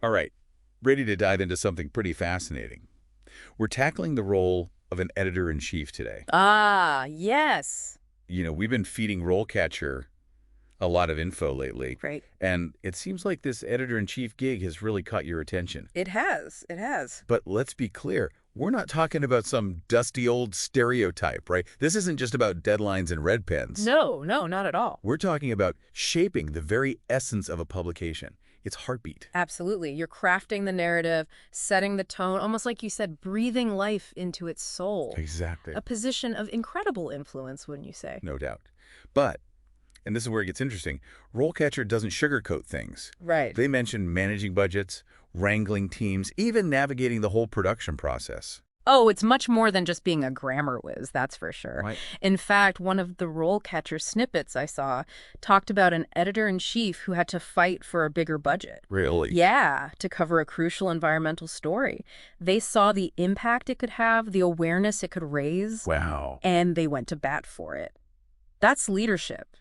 All right, ready to dive into something pretty fascinating. We're tackling the role of an editor-in-chief today. Ah, yes. We've been feeding RoleCatcher a lot of info lately, Right. and it seems like this editor-in-chief gig has really caught your attention. It has. It has. But let's be clear, we're not talking about some dusty old stereotype, right? This isn't just about deadlines and red pens. No, no, not at all. We're talking about shaping the very essence of a publication, its heartbeat. Absolutely. You're crafting the narrative, setting the tone, almost like you said, breathing life into its soul. Exactly. A position of incredible influence, wouldn't you say? No doubt. But, and this is where it gets interesting, RoleCatcher doesn't sugarcoat things. Right. They mention managing budgets, wrangling teams, even navigating the whole production process. Oh, it's much more than just being a grammar whiz, that's for sure. Right. In fact, one of the RoleCatcher snippets I saw talked about an editor-in-chief who had to fight for a bigger budget. Really? Yeah, to cover a crucial environmental story. They saw the impact it could have, the awareness it could raise, Wow. and they went to bat for it. That's leadership,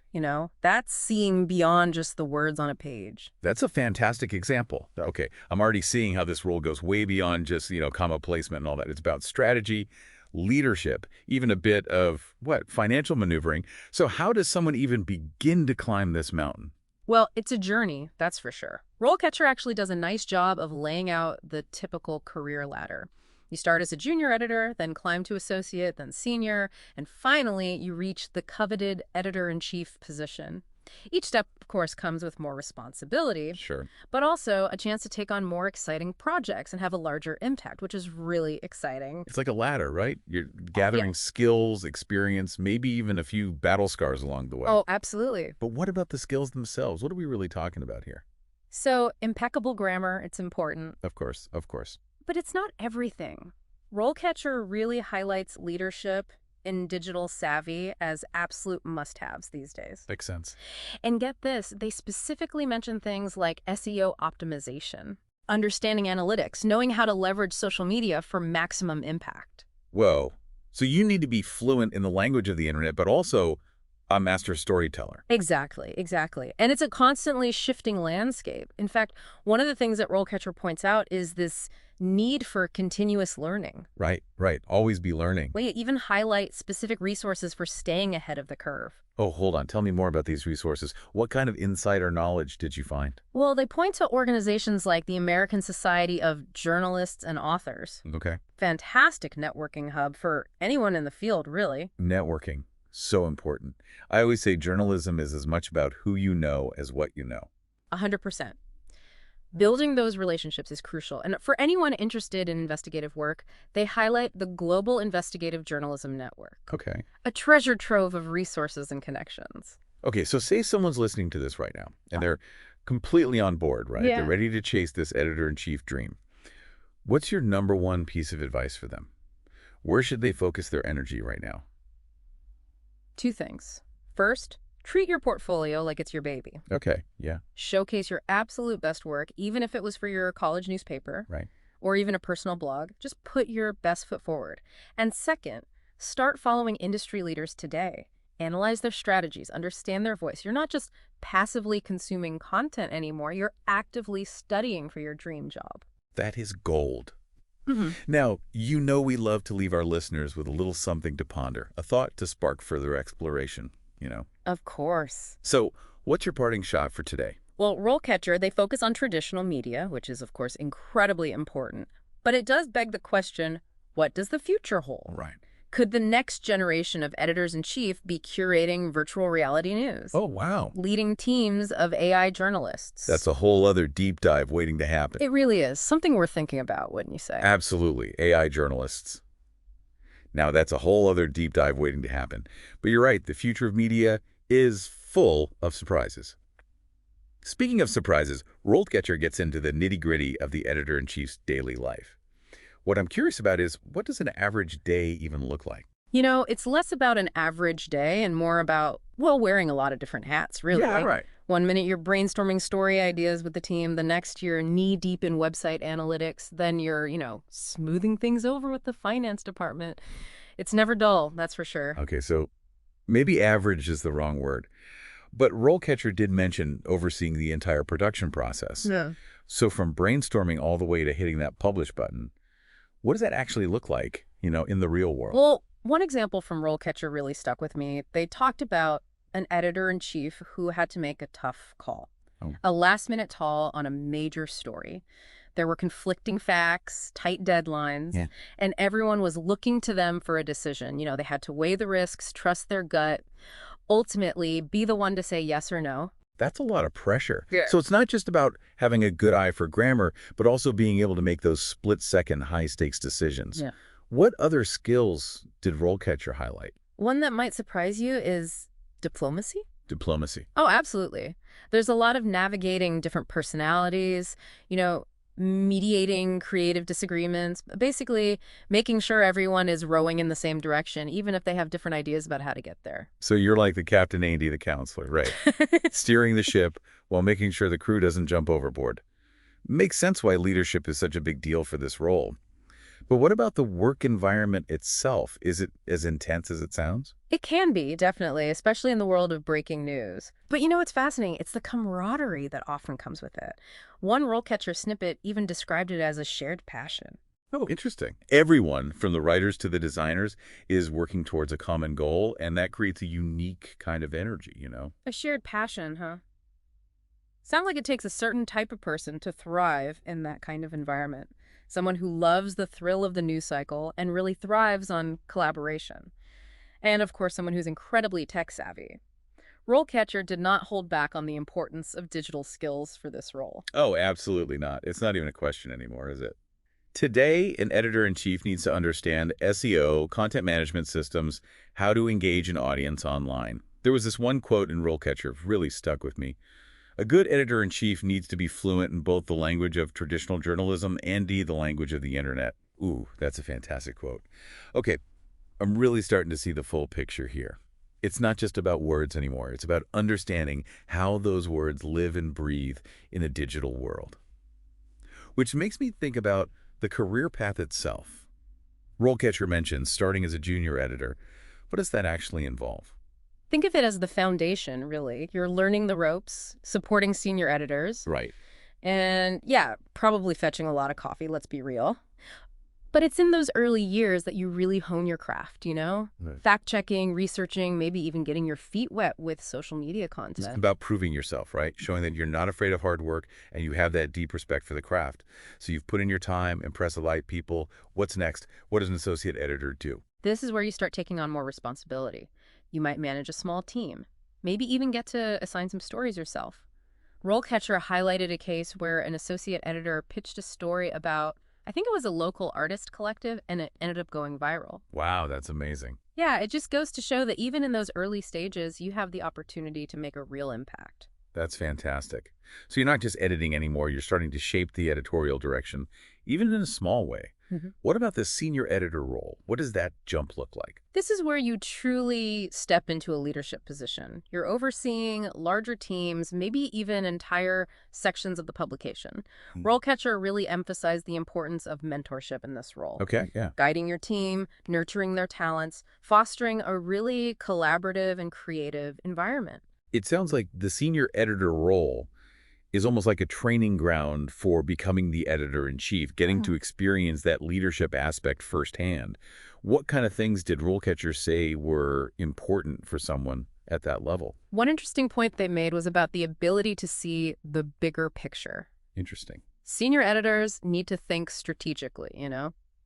That's seeing beyond just the words on a page. That's a fantastic example. Okay, I'm already seeing how this role goes way beyond just, comma placement and all that. It's about strategy, leadership, even a bit of, financial maneuvering. So how does someone even begin to climb this mountain? Well, it's a journey, that's for sure. RoleCatcher actually does a nice job of laying out the typical career ladder. You start as a junior editor, then climb to associate, then senior, and finally you reach the coveted editor-in-chief position. Each step, of course, comes with more responsibility, Sure. but also a chance to take on more exciting projects and have a larger impact, which is really exciting. It's like a ladder, right? You're gathering skills, experience, maybe even a few battle scars along the way. Oh, absolutely. But what about the skills themselves? What are we really talking about here? So, impeccable grammar, it's important. Of course, of course. But it's not everything. RoleCatcher really highlights leadership and digital savvy as absolute must-haves these days. Makes sense. And get this, they specifically mention things like SEO optimization, understanding analytics, knowing how to leverage social media for maximum impact. Whoa. So you need to be fluent in the language of the internet, but also a master storyteller. Exactly, exactly. And it's a constantly shifting landscape. In fact, one of the things that RoleCatcher points out is this need for continuous learning. Right, right. Always be learning. They even highlight specific resources for staying ahead of the curve. Oh, hold on. Tell me more about these resources. What kind of insider knowledge did you find? Well, they point to organizations like the American Society of Journalists and Authors. Okay. Fantastic networking hub for anyone in the field, really. Networking. So important. I always say journalism is as much about who you know as what you know. 100%. Building those relationships is crucial. And for anyone interested in investigative work, they highlight the Global Investigative Journalism Network. Okay. A treasure trove of resources and connections. Okay, so say someone's listening to this right now, and they're completely on board, right? Yeah. They're ready to chase this editor-in-chief dream. What's your #1 piece of advice for them? Where should they focus their energy right now? Two things. First, treat your portfolio like it's your baby. Okay, yeah, Showcase your absolute best work, even if it was for your college newspaper right. or even a personal blog. Just put your best foot forward. And second, start following industry leaders today. Analyze their strategies, understand their voice. You're not just passively consuming content anymore. You're actively studying for your dream job. That is gold. Mm-hmm. Now, we love to leave our listeners with a little something to ponder, a thought to spark further exploration, Of course. So, what's your parting shot for today? Well, RoleCatcher, they focus on traditional media, which is, of course, incredibly important. But it does beg the question, what does the future hold? Right. Could the next generation of editors-in-chief be curating virtual reality news? Oh, wow. Leading teams of AI journalists? That's a whole other deep dive waiting to happen. It really is. Something worth thinking about, wouldn't you say? Absolutely. AI journalists. Now, that's a whole other deep dive waiting to happen. But you're right, the future of media is full of surprises. Speaking of surprises, RoleCatcher gets into the nitty-gritty of the editor-in-chief's daily life. What I'm curious about is, what does an average day even look like? It's less about an average day and more about, wearing a lot of different hats, really. Yeah, right. One minute you're brainstorming story ideas with the team, the next you're knee-deep in website analytics, then you're, smoothing things over with the finance department. It's never dull, that's for sure. Okay, so maybe average is the wrong word. But RoleCatcher did mention overseeing the entire production process. Yeah. So from brainstorming all the way to hitting that publish button, what does that actually look like, in the real world? Well, one example from RoleCatcher really stuck with me. They talked about an editor-in-chief who had to make a tough call. Oh. A last-minute call on a major story. There were conflicting facts, tight deadlines, Yeah. and everyone was looking to them for a decision. They had to weigh the risks, trust their gut, ultimately be the one to say yes or no. That's a lot of pressure. Yeah. So it's not just about having a good eye for grammar, but also being able to make those split-second high-stakes decisions. Yeah. What other skills did RoleCatcher highlight? One that might surprise you is diplomacy. Diplomacy. Oh, absolutely. There's a lot of navigating different personalities, mediating creative disagreements, basically making sure everyone is rowing in the same direction, even if they have different ideas about how to get there. So you're like the Captain Andy, the counselor, right? Steering the ship while making sure the crew doesn't jump overboard. Makes sense why leadership is such a big deal for this role. But what about the work environment itself? Is it as intense as it sounds? It can be, definitely, especially in the world of breaking news. But what's fascinating? It's the camaraderie that often comes with it. One RoleCatcher snippet even described it as a shared passion. Oh, interesting. Everyone, from the writers to the designers, is working towards a common goal, and that creates a unique kind of energy, A shared passion, huh? Sounds like it takes a certain type of person to thrive in that kind of environment. Someone who loves the thrill of the news cycle and really thrives on collaboration. And, of course, someone who's incredibly tech-savvy. RoleCatcher did not hold back on the importance of digital skills for this role. Oh, absolutely not. It's not even a question anymore, is it? Today, an editor-in-chief needs to understand SEO, content management systems, how to engage an audience online. There was this one quote in RoleCatcher that really stuck with me. A good editor-in-chief needs to be fluent in both the language of traditional journalism and the language of the internet. Ooh, that's a fantastic quote. Okay, I'm really starting to see the full picture here. It's not just about words anymore. It's about understanding how those words live and breathe in a digital world. Which makes me think about the career path itself. RoleCatcher mentions starting as a junior editor. What does that actually involve? Think of it as the foundation, really. You're learning the ropes, supporting senior editors, Right. and probably fetching a lot of coffee, let's be real. But it's in those early years that you really hone your craft, Right. Fact-checking, researching, maybe even getting your feet wet with social media It's content. about proving yourself, right? Showing that you're not afraid of hard work and you have that deep respect for the craft. So you've put in your time, impress a lot of people. What's next? What does an associate editor do? This is where you start taking on more responsibility. You might manage a small team, maybe even get to assign some stories yourself. RoleCatcher highlighted a case where an associate editor pitched a story about, I think it was a local artist collective, and it ended up going viral. Wow, that's amazing. Yeah, it just goes to show that even in those early stages, you have the opportunity to make a real impact. That's fantastic. So you're not just editing anymore, you're starting to shape the editorial direction, even in a small way. What about the senior editor role? What does that jump look like? This is where you truly step into a leadership position. You're overseeing larger teams, maybe even entire sections of the publication. RoleCatcher really emphasized the importance of mentorship in this role. Okay, yeah. Guiding your team, nurturing their talents, fostering a really collaborative and creative environment. It sounds like the senior editor role is almost like a training ground for becoming the editor-in-chief, getting to experience that leadership aspect firsthand. What kind of things did RoleCatcher say were important for someone at that level? One interesting point they made was about the ability to see the bigger picture. Interesting. Senior editors need to think strategically,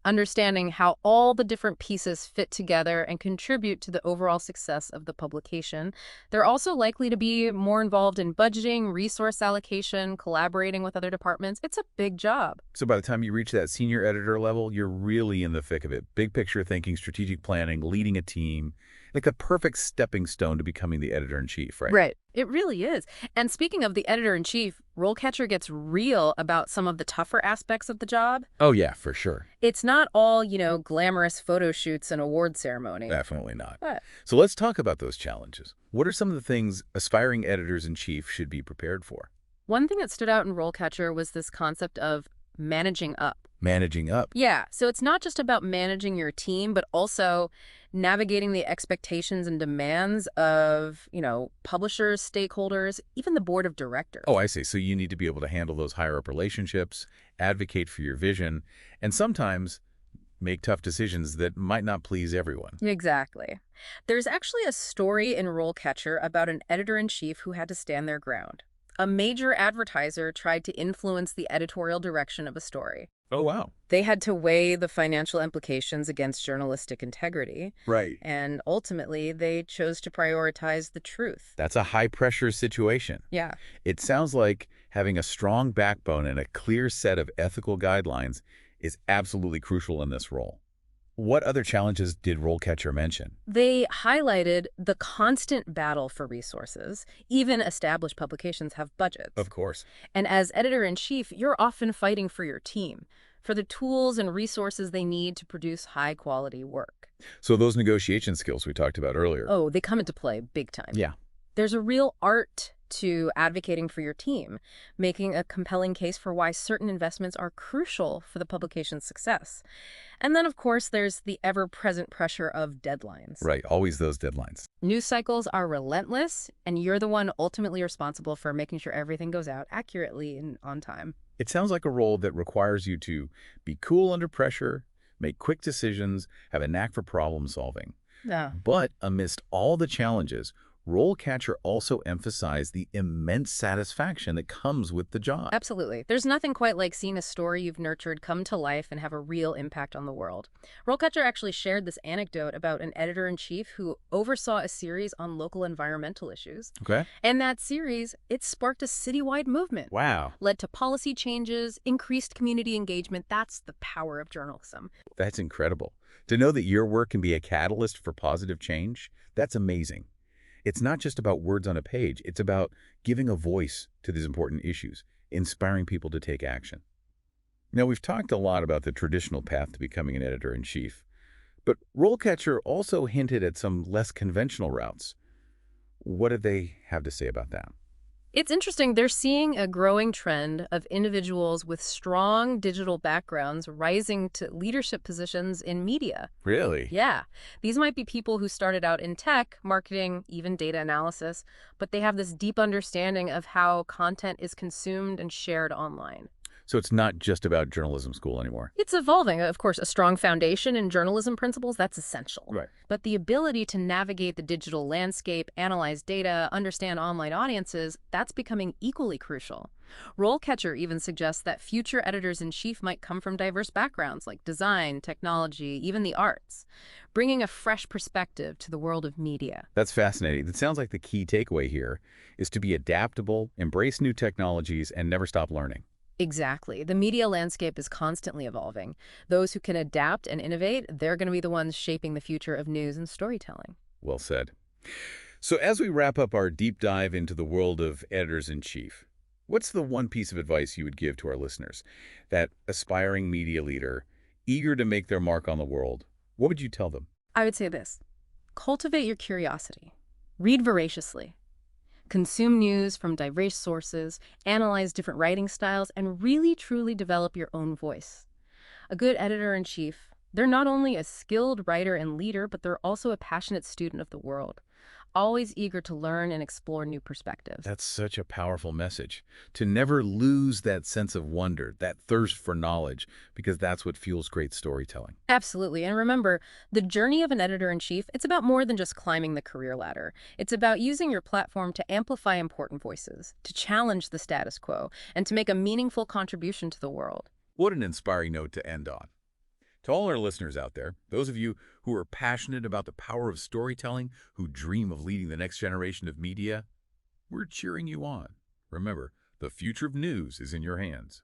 understanding how all the different pieces fit together and contribute to the overall success of the publication. They're also likely to be more involved in budgeting, resource allocation, collaborating with other departments. It's a big job. So by the time you reach that senior editor level, you're really in the thick of it. Big picture thinking, strategic planning, leading a team. Like the perfect stepping stone to becoming the editor-in-chief, right? Right. It really is. And speaking of the editor-in-chief, RoleCatcher gets real about some of the tougher aspects of the job. Oh, yeah, for sure. It's not all, glamorous photo shoots and award ceremony. Definitely not. But So let's talk about those challenges. What are some of the things aspiring editors-in-chief should be prepared for? one thing that stood out in RoleCatcher was this concept of managing up. Managing up. Yeah, so it's not just about managing your team, but also navigating the expectations and demands of, publishers, stakeholders, even the board of Oh, directors. I see. So you need to be able to handle those higher-up relationships, advocate for your vision, and sometimes make tough decisions that might not please everyone. Exactly. There's actually a story in RoleCatcher about an editor-in-chief who had to stand their ground. A major advertiser tried to influence the editorial direction of a story. Oh, wow. They had to weigh the financial implications against journalistic integrity, Right. and ultimately they chose to prioritize the truth. That's a high-pressure situation. Yeah. It sounds like having a strong backbone and a clear set of ethical guidelines is absolutely crucial in this role. What other challenges did RoleCatcher mention? They highlighted the constant battle for resources. Even established publications have budgets. Of course. And as editor-in-chief, you're often fighting for your team, for the tools and resources they need to produce high-quality work. So those negotiation skills we talked about earlier. Oh, they come into play big time. Yeah. There's a real art to advocating for your team, making a compelling case for why certain investments are crucial for the publication's success. And then, of course, there's the ever-present pressure of deadlines. Right. Always those deadlines. News cycles are relentless, and you're the one ultimately responsible for making sure everything goes out accurately and on time. It sounds like a role that requires you to be cool under pressure, make quick decisions, have a knack for problem solving. Yeah. But amidst all the challenges, RoleCatcher also emphasized the immense satisfaction that comes with the job. Absolutely. There's nothing quite like seeing a story you've nurtured come to life and have a real impact on the world. RoleCatcher actually shared this anecdote about an editor-in-chief who oversaw a series on local environmental issues. Okay. And that series, it sparked a citywide movement. Wow. Led to policy changes, increased community engagement. That's the power of journalism. That's incredible. To know that your work can be a catalyst for positive change, that's amazing. It's not just about words on a page. It's about giving a voice to these important issues, inspiring people to take action. Now, we've talked a lot about the traditional path to becoming an editor-in-chief, but RoleCatcher also hinted at some less conventional routes. What did they have to say about that? It's interesting. They're seeing a growing trend of individuals with strong digital backgrounds rising to leadership positions in media. Really? Yeah. These might be people who started out in tech, marketing, even data analysis, but they have this deep understanding of how content is consumed and shared online. So it's not just about journalism school anymore. It's evolving. Of course, a strong foundation in journalism principles, that's essential. Right. But the ability to navigate the digital landscape, analyze data, understand online audiences, that's becoming equally crucial. RoleCatcher even suggests that future editors-in-chief might come from diverse backgrounds like design, technology, even the arts, bringing a fresh perspective to the world of media. That's fascinating. It sounds like the key takeaway here is to be adaptable, embrace new technologies, and never stop learning. Exactly. The media landscape is constantly evolving. Those who can adapt and innovate, they're going to be the ones shaping the future of news and storytelling. Well said. So as we wrap up our deep dive into the world of editors-in-chief, what's the one piece of advice you would give to our listeners, that aspiring media leader, eager to make their mark on the world? What would you tell them? I would say this: cultivate your curiosity. Read voraciously. Consume news from diverse sources, analyze different writing styles, and really truly develop your own voice. A good editor-in-chief, they're not only a skilled writer and leader, but they're also a passionate student of the world, always eager to learn and explore new perspectives. That's such a powerful message. To never lose that sense of wonder, that thirst for knowledge, because that's what fuels great storytelling. Absolutely. And remember, the journey of an editor-in-chief, it's about more than just climbing the career ladder. It's about using your platform to amplify important voices, to challenge the status quo, and to make a meaningful contribution to the world. What an inspiring note to end on. To all our listeners out there, those of you who are passionate about the power of storytelling, who dream of leading the next generation of media, we're cheering you on. Remember, the future of news is in your hands.